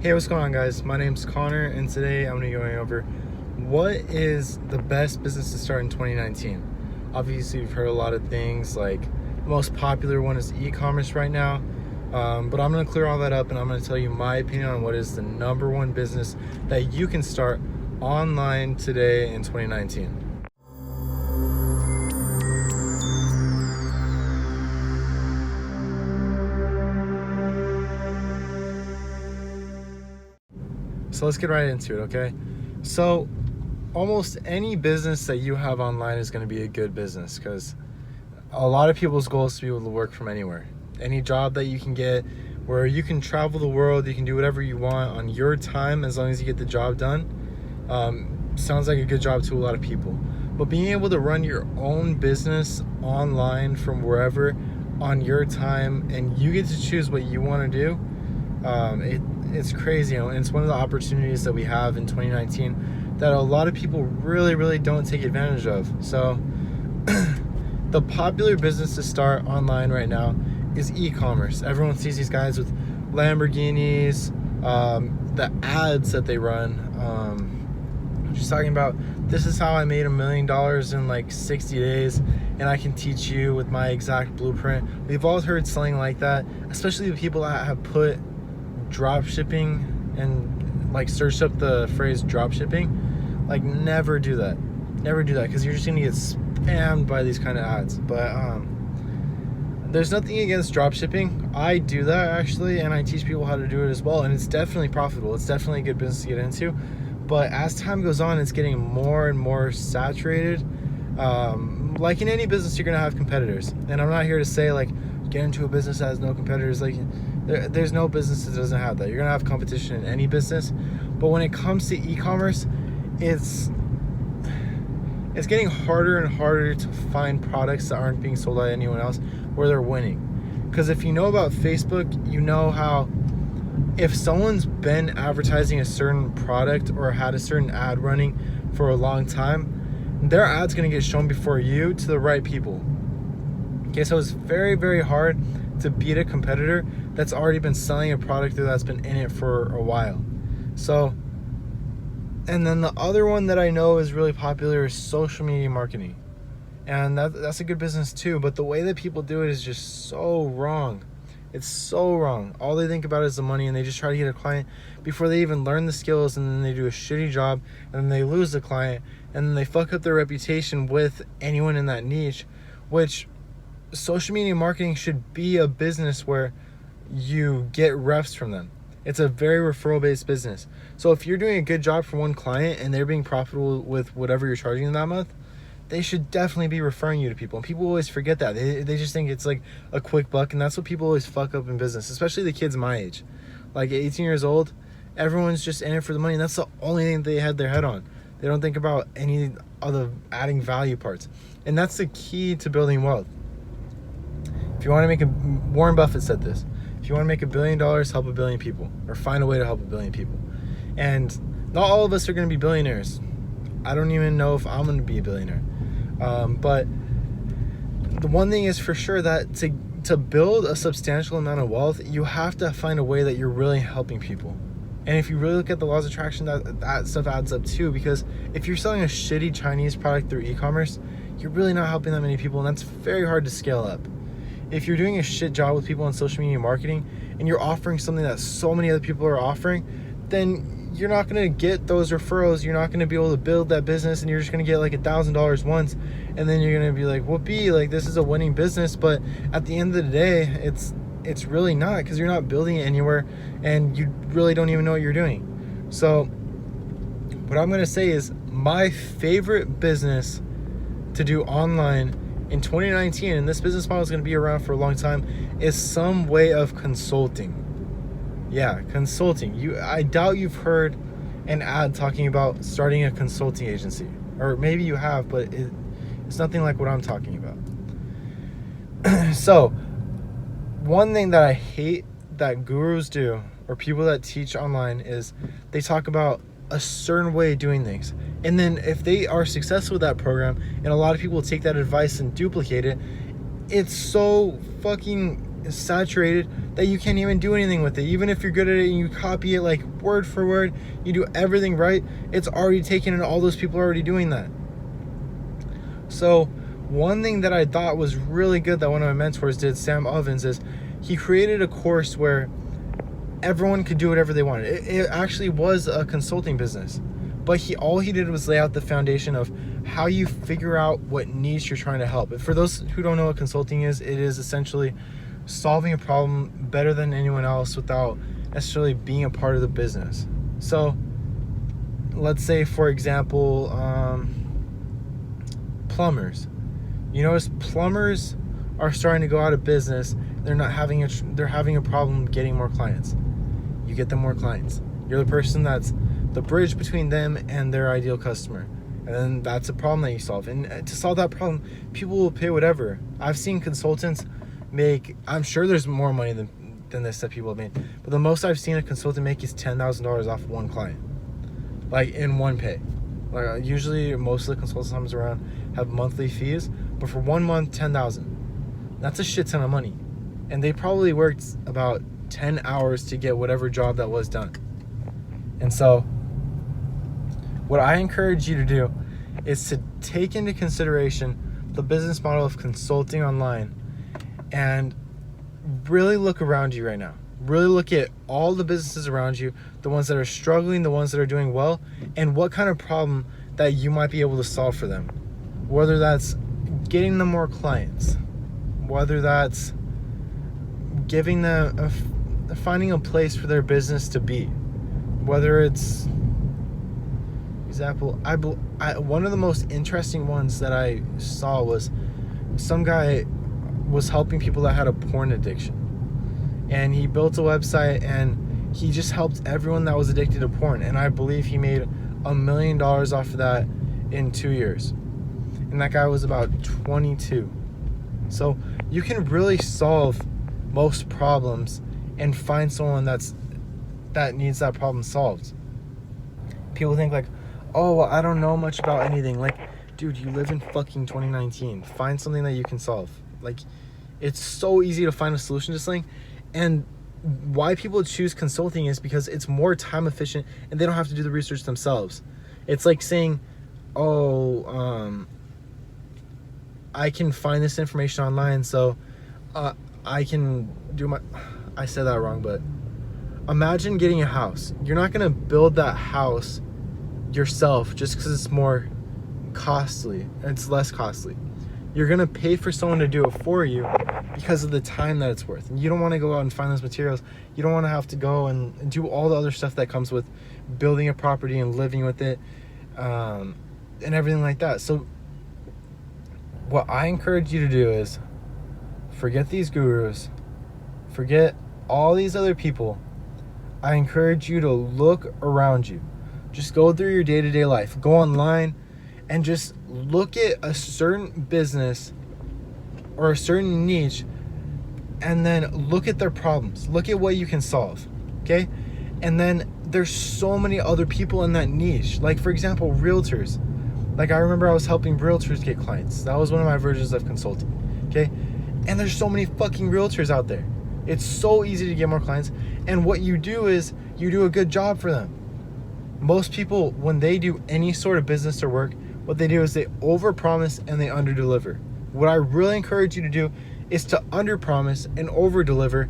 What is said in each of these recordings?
Hey, what's going on, guys? My name's Connor, and today I'm going to be going over what is the best business to start in 2019. Obviously, you've heard a lot of things, like the most popular one is e-commerce right now, but I'm going to clear all that up, and I'm going to tell you my opinion on what is the number one business that you can start online today in 2019. So let's get right into it, okay? So almost any business that you have online is going to be a good business, because a lot of people's goal is to be able to work from anywhere. Any job that you can get where you can travel the world, you can do whatever you want on your time as long as you get the job done, sounds like a good job to a lot of people. But being able to run your own business online from wherever on your time, and you get to choose what you want to do, it's crazy, and it's one of the opportunities that we have in 2019 that a lot of people really don't take advantage of. So the popular business to start online right now is e-commerce. Everyone sees these guys with Lamborghinis, the ads that they run. She's talking about, this is how I made $1 million in like 60 days, and I can teach you with my exact blueprint. We've all heard something like that, especially the people that have put drop shipping and like searched up the phrase drop shipping. Like, never do that, because you're just gonna get spammed by these kind of ads. But there's nothing against drop shipping. I do that actually, and I teach people how to do it as well, and it's definitely profitable. It's definitely a good business to get into. But as time goes on, it's getting more and more saturated. Like in any business, you're gonna have competitors, and I'm not here to say like get into a business that has no competitors. Like, there's no business that doesn't have that. You're gonna have competition in any business, but when it comes to e-commerce, it's getting harder and harder to find products that aren't being sold by anyone else where they're winning. Because if you know about Facebook, you know how if someone's been advertising a certain product or had a certain ad running for a long time, their ad's gonna get shown before you to the right people. Okay, so it's very hard to beat a competitor that's already been selling a product or that's been in it for a while. So, and then the other one that I know is really popular is social media marketing. And that's a good business too, but the way that people do it is just so wrong. It's so wrong. All they think about is the money, and they just try to get a client before they even learn the skills, and then they do a shitty job, and then they lose the client, and then they fuck up their reputation with anyone in that niche, which social media marketing should be a business where you get refs from them. It's a very referral-based business. So if you're doing a good job for one client and they're being profitable with whatever you're charging them that month, they should definitely be referring you to people. And people always forget that. They just think it's like a quick buck, and that's what people always fuck up in business, especially the kids my age. Like 18 years old, everyone's just in it for the money, and that's the only thing they had their head on. They don't think about any other adding value parts. And that's the key to building wealth. If you want to make Warren Buffett said this, if you want to make $1 billion, help 1 billion people, or find a way to help 1 billion people. And not all of us are going to be billionaires. I don't even know if I'm going to be a billionaire. But the one thing is for sure that to build a substantial amount of wealth, you have to find a way that you're really helping people. And if you really look at the laws of attraction, that stuff adds up too, because if you're selling a shitty Chinese product through e-commerce, you're really not helping that many people, and that's very hard to scale up. If you're doing a shit job with people on social media marketing and you're offering something that so many other people are offering, then you're not going to get those referrals. You're not going to be able to build that business, and you're just going to get like $1,000 once, and then you're going to be like, whoopee, like this is a winning business. But at the end of the day, it's really not, because you're not building it anywhere, and you really don't even know what you're doing. So what I'm going to say is my favorite business to do online in 2019, and this business model is going to be around for a long time, is some way of consulting. Yeah, consulting. I doubt you've heard an ad talking about starting a consulting agency, or maybe you have, but it's nothing like what I'm talking about. So one thing that I hate that gurus do, or people that teach online, is they talk about a certain way of doing things, and then if they are successful with that program, and a lot of people take that advice and duplicate it, it's so fucking saturated that you can't even do anything with it. Even if you're good at it and you copy it like word for word, you do everything right, it's already taken and all those people are already doing that. So one thing that I thought was really good that one of my mentors did, Sam Ovens, is he created a course where everyone could do whatever they wanted. It actually was a consulting business, but all he did was lay out the foundation of how you figure out what niche you're trying to help. And for those who don't know what consulting is, it is essentially solving a problem better than anyone else without necessarily being a part of the business. So let's say, for example, plumbers. You notice plumbers are starting to go out of business. They're having a problem getting more clients. You get them more clients. You're the person that's the bridge between them and their ideal customer. And then that's a problem that you solve. And to solve that problem, people will pay whatever. I've seen consultants make, I'm sure there's more money than this that people have made, but the most I've seen a consultant make is $10,000 off one client, like in one pay. Like usually most of the consultants around have monthly fees, but for 1 month, $10,000. That's a shit ton of money. And they probably worked about 10 hours to get whatever job that was done. And so what I encourage you to do is to take into consideration the business model of consulting online and really look around you right now. Really look at all the businesses around you, the ones that are struggling, the ones that are doing well, and what kind of problem that you might be able to solve for them. Whether that's getting them more clients, whether that's giving them finding a place for their business to be, whether it's example, one of the most interesting ones that I saw was some guy was helping people that had a porn addiction, and he built a website and he just helped everyone that was addicted to porn, and I believe he made $1 million off of that in 2 years, and that guy was about 22. So you can really solve most problems and find someone that needs that problem solved. People think like, oh, well, I don't know much about anything. Like, dude, you live in fucking 2019. Find something that you can solve. Like, it's so easy to find a solution to something. And why people choose consulting is because it's more time efficient and they don't have to do the research themselves. It's like saying, oh, I can find this information online, so I can do I said that wrong, but imagine getting a house. You're not going to build that house yourself just because it's more costly. It's less costly. You're going to pay for someone to do it for you because of the time that it's worth. And you don't want to go out and find those materials. You don't want to have to go and do all the other stuff that comes with building a property and living with it, and everything like that. So what I encourage you to do is forget these gurus, forget all these other people. I encourage you to look around you. Just go through your day-to-day life. Go online and just look at a certain business or a certain niche and then look at their problems. Look at what you can solve, okay? And then there's so many other people in that niche. Like, for example, realtors. Like, I remember I was helping realtors get clients. That was one of my versions of consulting, okay? And there's so many fucking realtors out there. It's so easy to get more clients. And what you do is you do a good job for them. Most people, when they do any sort of business or work, what they do is they overpromise and they underdeliver. What I really encourage you to do is to underpromise and overdeliver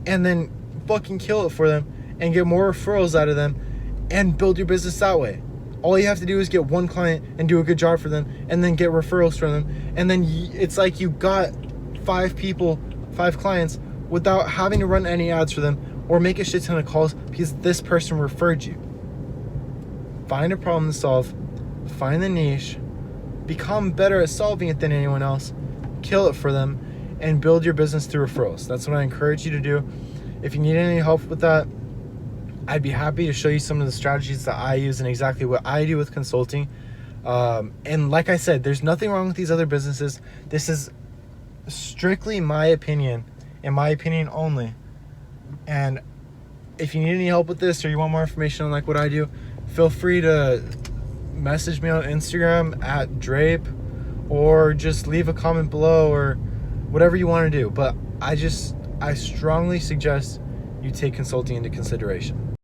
and then fucking kill it for them and get more referrals out of them and build your business that way. All you have to do is get one client and do a good job for them and then get referrals from them. And then it's like you got 5 clients without having to run any ads for them or make a shit ton of calls because this person referred you. Find a problem to solve, find the niche, become better at solving it than anyone else, kill it for them, and build your business through referrals. That's what I encourage you to do. If you need any help with that, I'd be happy to show you some of the strategies that I use and exactly what I do with consulting. And like I said, there's nothing wrong with these other businesses. This is strictly my opinion, and my opinion only. And if you need any help with this or you want more information on like what I do, feel free to message me on Instagram at Drape, or just leave a comment below or whatever you want to do. But I strongly suggest you take consulting into consideration.